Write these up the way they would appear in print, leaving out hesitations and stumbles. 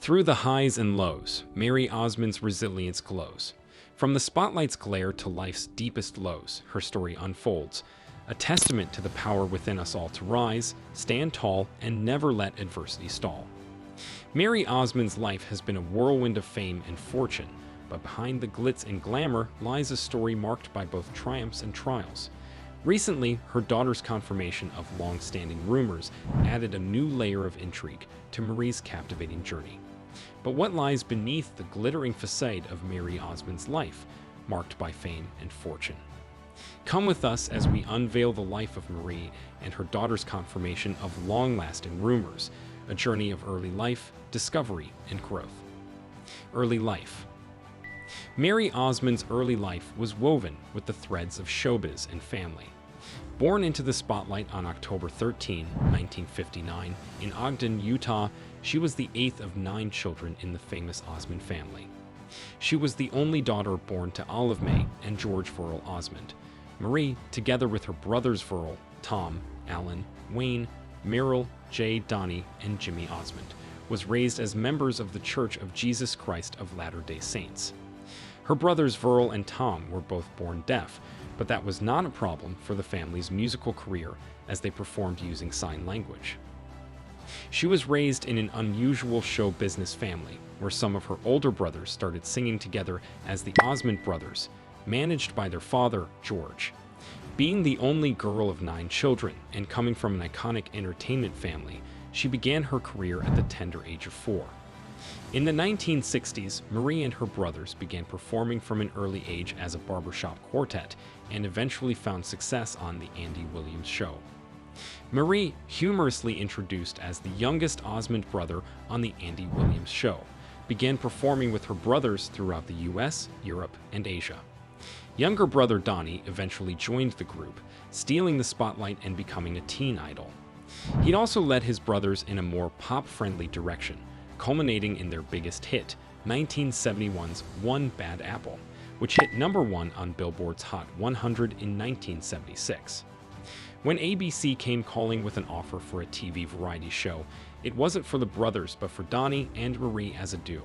Through the highs and lows, Mary Osmond's resilience glows. From the spotlight's glare to life's deepest lows, her story unfolds, a testament to the power within us all to rise, stand tall, and never let adversity stall. Mary Osmond's life has been a whirlwind of fame and fortune, but behind the glitz and glamour lies a story marked by both triumphs and trials. Recently, her daughter's confirmation of long-standing rumors added a new layer of intrigue to Marie's captivating journey. But what lies beneath the glittering facade of Mary Osmond's life, marked by fame and fortune? Come with us as we unveil the life of Marie and her daughter's confirmation of long-lasting rumors, a journey of early life, discovery, and growth. Early life. Mary Osmond's early life was woven with the threads of showbiz and family. Born into the spotlight on October 13, 1959, in Ogden, Utah, she was the eighth of 9 children in the famous Osmond family. She was the only daughter born to Olive May and George Verl Osmond. Marie, together with her brothers Verl, Tom, Alan, Wayne, Merrill, Jay, Donnie, and Jimmy Osmond, was raised as members of the Church of Jesus Christ of Latter-day Saints. Her brothers Verl and Tom were both born deaf, but that was not a problem for the family's musical career as they performed using sign language. She was raised in an unusual show business family, where some of her older brothers started singing together as the Osmond Brothers, managed by their father, George. Being the only girl of 9 children and coming from an iconic entertainment family, she began her career at the tender age of 4. In the 1960s, Marie and her brothers began performing from an early age as a barbershop quartet and eventually found success on The Andy Williams Show. Marie, humorously introduced as the youngest Osmond brother on The Andy Williams Show, began performing with her brothers throughout the US, Europe, and Asia. Younger brother Donnie eventually joined the group, stealing the spotlight and becoming a teen idol. He'd also led his brothers in a more pop-friendly direction, culminating in their biggest hit, 1971's One Bad Apple, which hit #1 on Billboard's Hot 100 in 1976. When ABC came calling with an offer for a TV variety show, it wasn't for the brothers but for Donnie and Marie as a duo.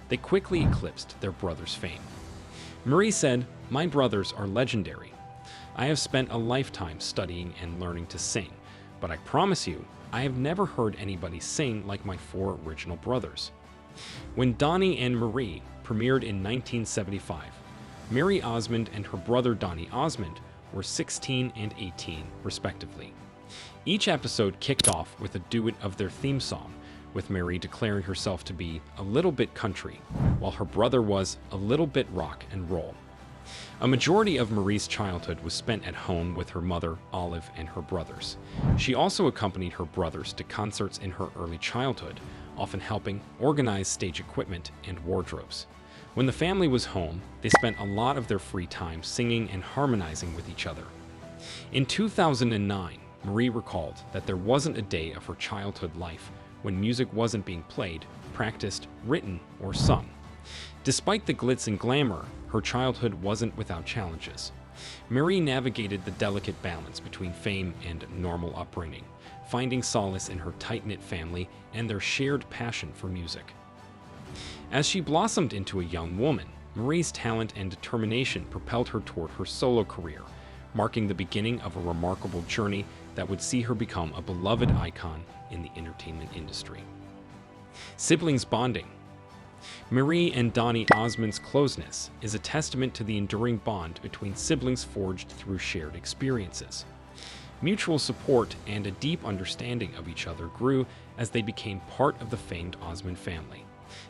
They quickly eclipsed their brothers' fame. Marie said, "My brothers are legendary. I have spent a lifetime studying and learning to sing, but I promise you, I have never heard anybody sing like my 4 original brothers." When Donnie and Marie premiered in 1975, Mary Osmond and her brother Donnie Osmond were 16 and 18, respectively. Each episode kicked off with a duet of their theme song, with Mary declaring herself to be a little bit country, while her brother was a little bit rock and roll. A majority of Marie's childhood was spent at home with her mother, Olive, and her brothers. She also accompanied her brothers to concerts in her early childhood, often helping organize stage equipment and wardrobes. When the family was home, they spent a lot of their free time singing and harmonizing with each other. In 2009, Marie recalled that there wasn't a day of her childhood life when music wasn't being played, practiced, written, or sung. Despite the glitz and glamour, her childhood wasn't without challenges. Marie navigated the delicate balance between fame and normal upbringing, finding solace in her tight-knit family and their shared passion for music. As she blossomed into a young woman, Marie's talent and determination propelled her toward her solo career, marking the beginning of a remarkable journey that would see her become a beloved icon in the entertainment industry. Siblings bonding. Marie and Donnie Osmond's closeness is a testament to the enduring bond between siblings forged through shared experiences. Mutual support and a deep understanding of each other grew as they became part of the famed Osmond family.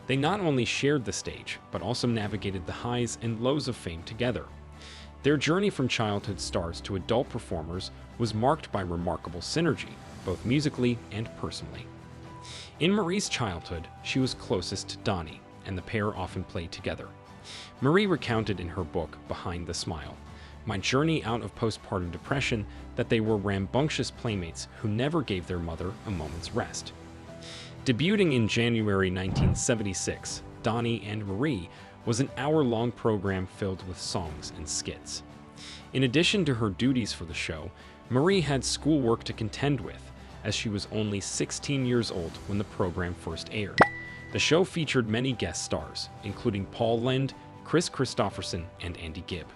They not only shared the stage, but also navigated the highs and lows of fame together. Their journey from childhood stars to adult performers was marked by remarkable synergy, both musically and personally. In Marie's childhood, she was closest to Donnie, and the pair often played together. Marie recounted in her book, Behind the Smile, My Journey Out of Postpartum Depression, that they were rambunctious playmates who never gave their mother a moment's rest. Debuting in January 1976, Donnie and Marie was an hour-long program filled with songs and skits. In addition to her duties for the show, Marie had schoolwork to contend with, as she was only 16 years old when the program first aired. The show featured many guest stars, including Paul Lynde, Chris Christopherson, and Andy Gibb.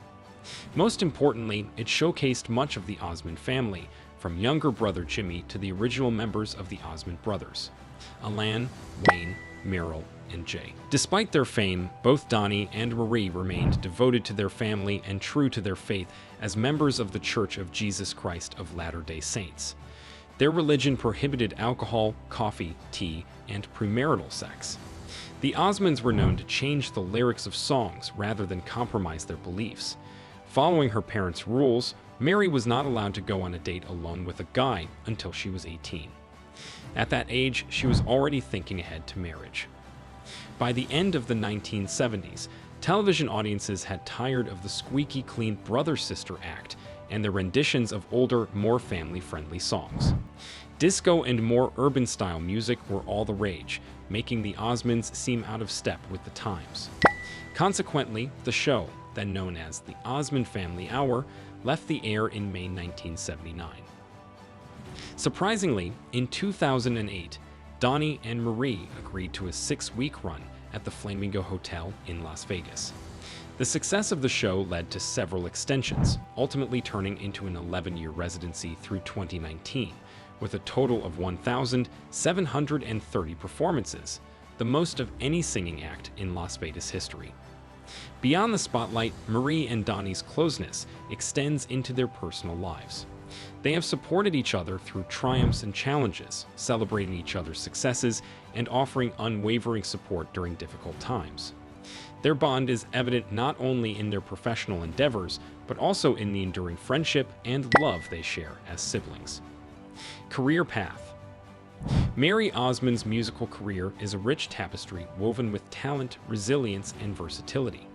Most importantly, it showcased much of the Osmond family, from younger brother Jimmy to the original members of the Osmond brothers, Alan, Wayne, Merrill, and Jay. Despite their fame, both Donnie and Marie remained devoted to their family and true to their faith as members of the Church of Jesus Christ of Latter-day Saints. Their religion prohibited alcohol, coffee, tea, and premarital sex. The Osmonds were known to change the lyrics of songs rather than compromise their beliefs. Following her parents' rules, Mary was not allowed to go on a date alone with a guy until she was 18. At that age, she was already thinking ahead to marriage. By the end of the 1970s, television audiences had tired of the squeaky clean brother-sister act and their renditions of older, more family-friendly songs. Disco and more urban-style music were all the rage, making the Osmonds seem out of step with the times. Consequently, the show, then known as the Osmond Family Hour, left the air in May 1979. Surprisingly, in 2008, Donnie and Marie agreed to a 6-week run at the Flamingo Hotel in Las Vegas. The success of the show led to several extensions, ultimately turning into an 11-year residency through 2019, with a total of 1,730 performances, the most of any singing act in Las Vegas history. Beyond the spotlight, Marie and Donnie's closeness extends into their personal lives. They have supported each other through triumphs and challenges, celebrating each other's successes and offering unwavering support during difficult times. Their bond is evident not only in their professional endeavors, but also in the enduring friendship and love they share as siblings. Career path. Mary Osmond's musical career is a rich tapestry woven with talent, resilience, and versatility.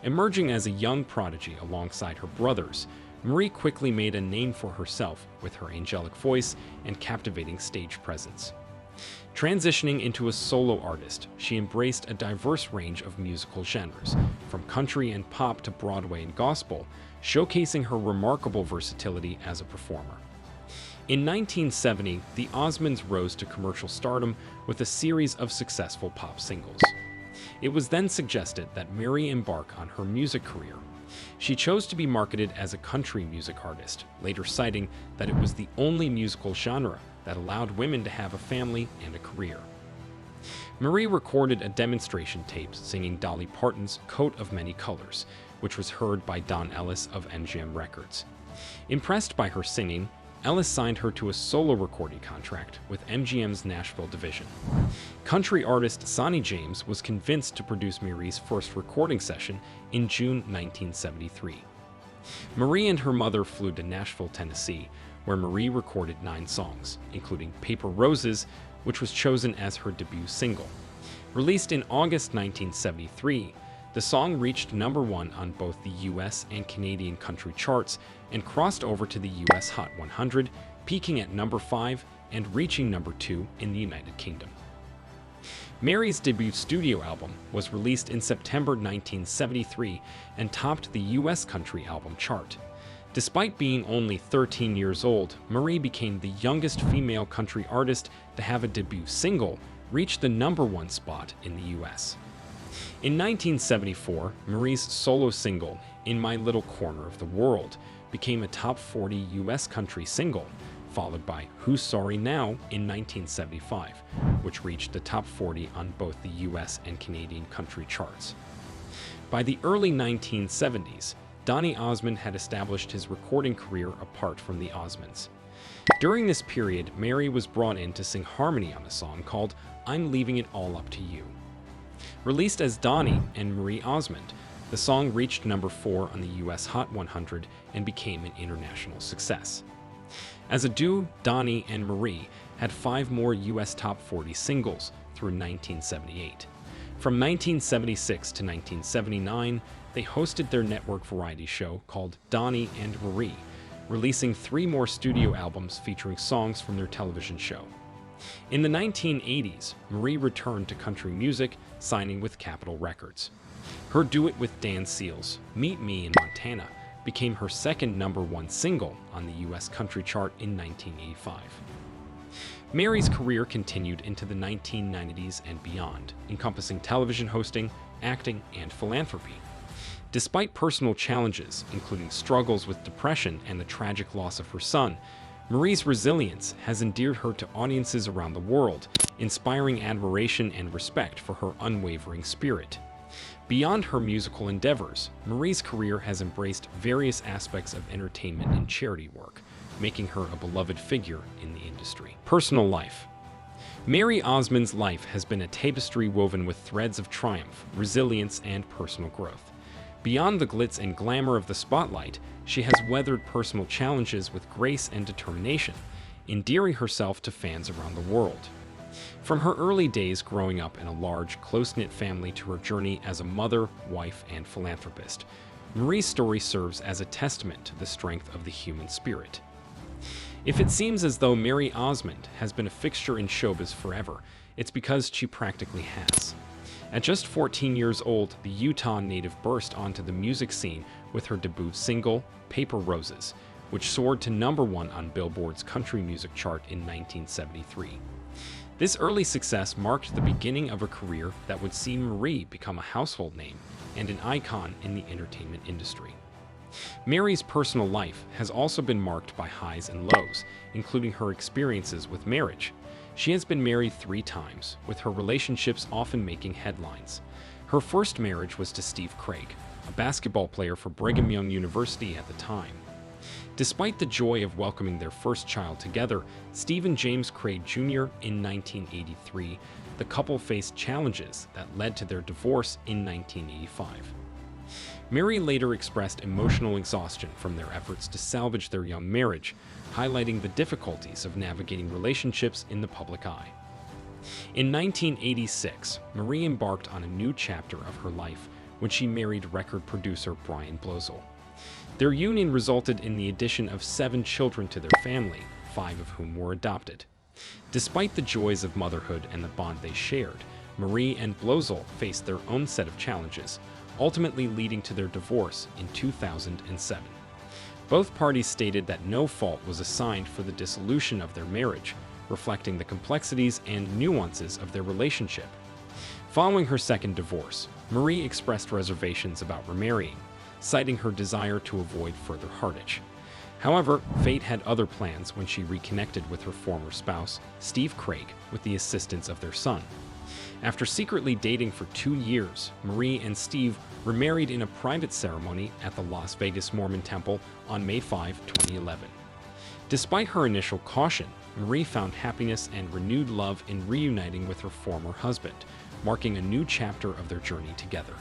Emerging as a young prodigy alongside her brothers, Marie quickly made a name for herself with her angelic voice and captivating stage presence. Transitioning into a solo artist, she embraced a diverse range of musical genres, from country and pop to Broadway and gospel, showcasing her remarkable versatility as a performer. In 1970, the Osmonds rose to commercial stardom with a series of successful pop singles. It was then suggested that Mary embark on her music career. She chose to be marketed as a country music artist, later citing that it was the only musical genre that allowed women to have a family and a career. Marie recorded a demonstration tape singing Dolly Parton's Coat of Many Colors, which was heard by Don Ellis of MGM Records. Impressed by her singing, Ellis signed her to a solo recording contract with MGM's Nashville division. Country artist Sonny James was convinced to produce Marie's first recording session in June 1973. Marie and her mother flew to Nashville, Tennessee, where Marie recorded 9 songs, including Paper Roses, which was chosen as her debut single. Released in August 1973, the song reached #1 on both the US and Canadian country charts and crossed over to the US Hot 100, peaking at #5 and reaching #2 in the United Kingdom. Mary's debut studio album was released in September 1973 and topped the US country album chart. Despite being only 13 years old, Marie became the youngest female country artist to have a debut single reach the #1 spot in the US. In 1974, Marie's solo single, In My Little Corner of the World, became a top 40 US country single, followed by Who's Sorry Now in 1975, which reached the top 40 on both the US and Canadian country charts. By the early 1970s, Donny Osmond had established his recording career apart from the Osmonds. During this period, Mary was brought in to sing harmony on a song called I'm Leaving It All Up to You. Released as Donnie and Marie Osmond, the song reached #4 on the US Hot 100 and became an international success. As a duo, Donnie and Marie had 5 more US Top 40 singles through 1978. From 1976 to 1979, they hosted their network variety show called Donnie and Marie, releasing 3 more studio albums featuring songs from their television show. In the 1980s, Marie returned to country music, signing with Capitol Records. Her duet with Dan Seals, Meet Me in Montana, became her second #1 single on the US country chart in 1985. Mary's career continued into the 1990s and beyond, encompassing television hosting, acting, and philanthropy. Despite personal challenges, including struggles with depression and the tragic loss of her son, Marie's resilience has endeared her to audiences around the world, inspiring admiration and respect for her unwavering spirit. Beyond her musical endeavors, Marie's career has embraced various aspects of entertainment and charity work, making her a beloved figure in the industry. Personal life. Mary Osmond's life has been a tapestry woven with threads of triumph, resilience, and personal growth. Beyond the glitz and glamour of the spotlight, she has weathered personal challenges with grace and determination, endearing herself to fans around the world. From her early days growing up in a large, close-knit family to her journey as a mother, wife, and philanthropist, Marie's story serves as a testament to the strength of the human spirit. If it seems as though Mary Osmond has been a fixture in showbiz forever, it's because she practically has. At just 14 years old, the Utah native burst onto the music scene with her debut single, Paper Roses, which soared to #1 on Billboard's country music chart in 1973. This early success marked the beginning of a career that would see Marie become a household name and an icon in the entertainment industry. Mary's personal life has also been marked by highs and lows, including her experiences with marriage. She has been married 3 times, with her relationships often making headlines. Her first marriage was to Steve Craig, a basketball player for Brigham Young University at the time. Despite the joy of welcoming their first child together, Steve and James Craig Jr. in 1983, the couple faced challenges that led to their divorce in 1985. Mary later expressed emotional exhaustion from their efforts to salvage their young marriage, highlighting the difficulties of navigating relationships in the public eye. In 1986, Marie embarked on a new chapter of her life when she married record producer Brian Blozell. Their union resulted in the addition of 7 children to their family, 5 of whom were adopted. Despite the joys of motherhood and the bond they shared, Marie and Blozell faced their own set of challenges, ultimately leading to their divorce in 2007. Both parties stated that no fault was assigned for the dissolution of their marriage, reflecting the complexities and nuances of their relationship. Following her second divorce, Marie expressed reservations about remarrying, citing her desire to avoid further heartache. However, fate had other plans when she reconnected with her former spouse, Steve Craig, with the assistance of their son. After secretly dating for 2 years, Marie and Steve remarried in a private ceremony at the Las Vegas Mormon Temple on May 5, 2011. Despite her initial caution, Marie found happiness and renewed love in reuniting with her former husband, marking a new chapter of their journey together.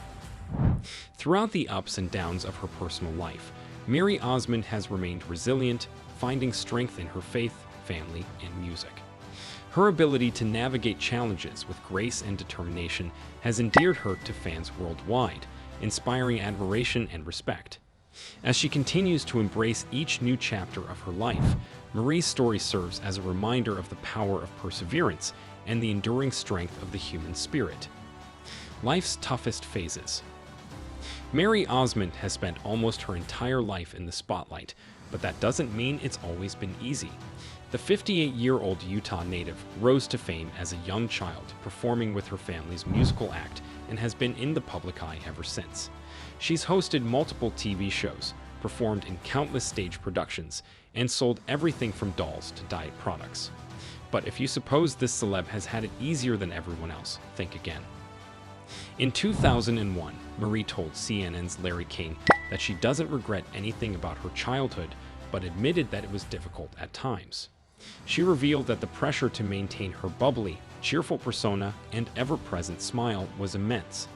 Throughout the ups and downs of her personal life, Mary Osmond has remained resilient, finding strength in her faith, family, and music. Her ability to navigate challenges with grace and determination has endeared her to fans worldwide, inspiring admiration and respect. As she continues to embrace each new chapter of her life, Marie's story serves as a reminder of the power of perseverance and the enduring strength of the human spirit. Life's toughest phases. Mary Osmond has spent almost her entire life in the spotlight, but that doesn't mean it's always been easy. The 58-year-old Utah native rose to fame as a young child, performing with her family's musical act, and has been in the public eye ever since. She's hosted multiple TV shows, performed in countless stage productions, and sold everything from dolls to diet products. But if you suppose this celeb has had it easier than everyone else, think again. In 2001, Marie told CNN's Larry King that she doesn't regret anything about her childhood, but admitted that it was difficult at times. She revealed that the pressure to maintain her bubbly, cheerful persona and ever-present smile was immense.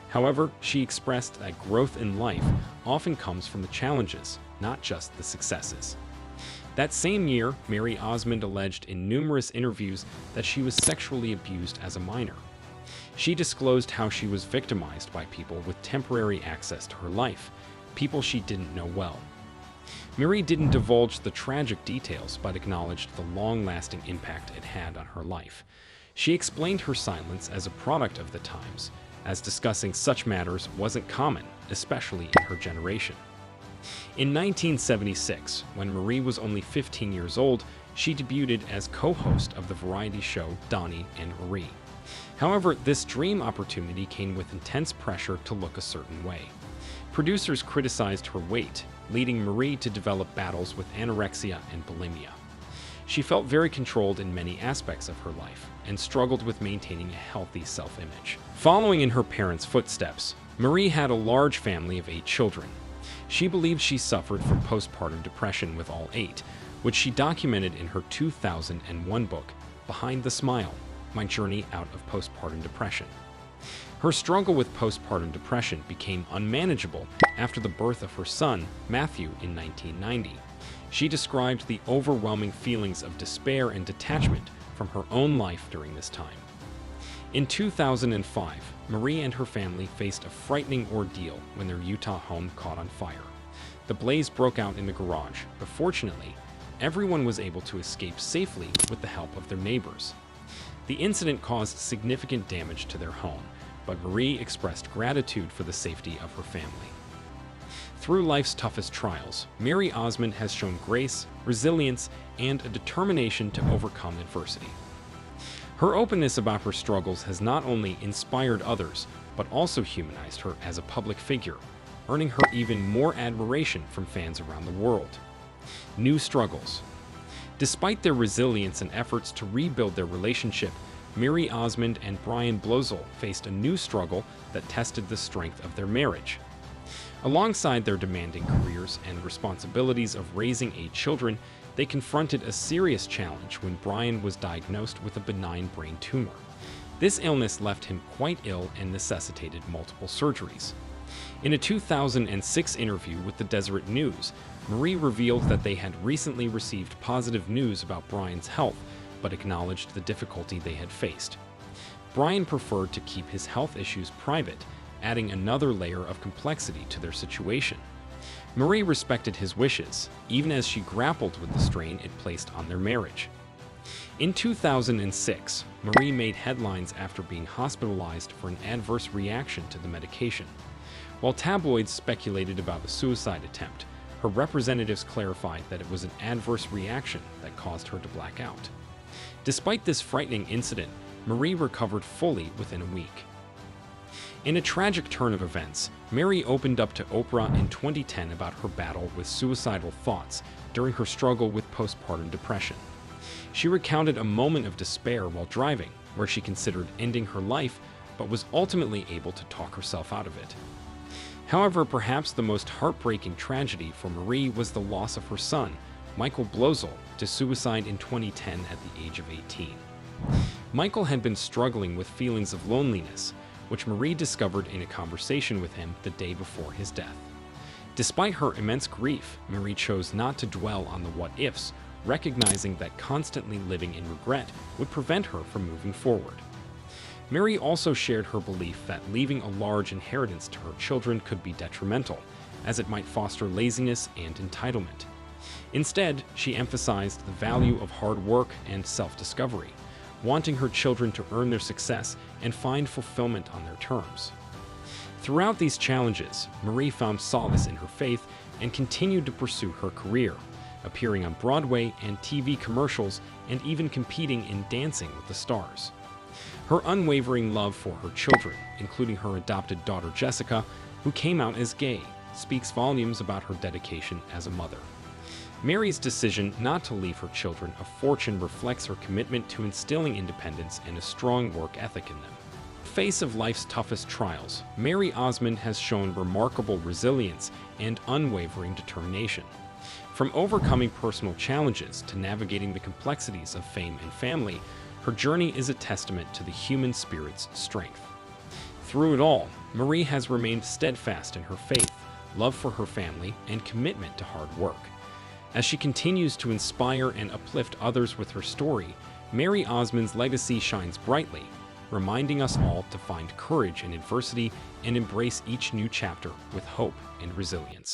However, she expressed that growth in life often comes from the challenges, not just the successes. That same year, Mary Osmond alleged in numerous interviews that she was sexually abused as a minor. She disclosed how she was victimized by people with temporary access to her life, people she didn't know well. Marie didn't divulge the tragic details, but acknowledged the long-lasting impact it had on her life. She explained her silence as a product of the times, as discussing such matters wasn't common, especially in her generation. In 1976, when Marie was only 15 years old, she debuted as co-host of the variety show Donnie and Marie. However, this dream opportunity came with intense pressure to look a certain way. Producers criticized her weight, leading Marie to develop battles with anorexia and bulimia. She felt very controlled in many aspects of her life and struggled with maintaining a healthy self-image. Following in her parents' footsteps, Marie had a large family of 8 children. She believed she suffered from postpartum depression with all 8, which she documented in her 2001 book, Behind the Smile: My Journey Out of Postpartum Depression. Her struggle with postpartum depression became unmanageable after the birth of her son, Matthew, in 1990. She described the overwhelming feelings of despair and detachment from her own life during this time. In 2005, Marie and her family faced a frightening ordeal when their Utah home caught on fire. The blaze broke out in the garage, but fortunately, everyone was able to escape safely with the help of their neighbors. The incident caused significant damage to their home, but Marie expressed gratitude for the safety of her family. Through life's toughest trials, Mary Osmond has shown grace, resilience, and a determination to overcome adversity. Her openness about her struggles has not only inspired others, but also humanized her as a public figure, earning her even more admiration from fans around the world. New struggles. Despite their resilience and efforts to rebuild their relationship, Mary Osmond and Brian Blozell faced a new struggle that tested the strength of their marriage. Alongside their demanding careers and responsibilities of raising 8 children, they confronted a serious challenge when Brian was diagnosed with a benign brain tumor. This illness left him quite ill and necessitated multiple surgeries. In a 2006 interview with the Deseret News, Marie revealed that they had recently received positive news about Brian's health, but acknowledged the difficulty they had faced. Brian preferred to keep his health issues private, adding another layer of complexity to their situation. Marie respected his wishes, even as she grappled with the strain it placed on their marriage. In 2006, Marie made headlines after being hospitalized for an adverse reaction to the medication. While tabloids speculated about a suicide attempt, her representatives clarified that it was an adverse reaction that caused her to black out. Despite this frightening incident, Marie recovered fully within a week. In a tragic turn of events, Mary opened up to Oprah in 2010 about her battle with suicidal thoughts during her struggle with postpartum depression. She recounted a moment of despair while driving, where she considered ending her life, but was ultimately able to talk herself out of it. However, perhaps the most heartbreaking tragedy for Marie was the loss of her son, Michael Blozell, to suicide in 2010 at the age of 18. Michael had been struggling with feelings of loneliness, which Marie discovered in a conversation with him the day before his death. Despite her immense grief, Marie chose not to dwell on the what-ifs, recognizing that constantly living in regret would prevent her from moving forward. Mary also shared her belief that leaving a large inheritance to her children could be detrimental, as it might foster laziness and entitlement. Instead, she emphasized the value of hard work and self-discovery, wanting her children to earn their success and find fulfillment on their terms. Throughout these challenges, Marie found solace in her faith and continued to pursue her career, appearing on Broadway and TV commercials and even competing in Dancing with the Stars. Her unwavering love for her children, including her adopted daughter Jessica, who came out as gay, speaks volumes about her dedication as a mother. Mary's decision not to leave her children a fortune reflects her commitment to instilling independence and a strong work ethic in them. In the face of life's toughest trials, Mary Osmond has shown remarkable resilience and unwavering determination. From overcoming personal challenges to navigating the complexities of fame and family, her journey is a testament to the human spirit's strength. Through it all, Marie has remained steadfast in her faith, love for her family, and commitment to hard work. As she continues to inspire and uplift others with her story, Mary Osmond's legacy shines brightly, reminding us all to find courage in adversity and embrace each new chapter with hope and resilience.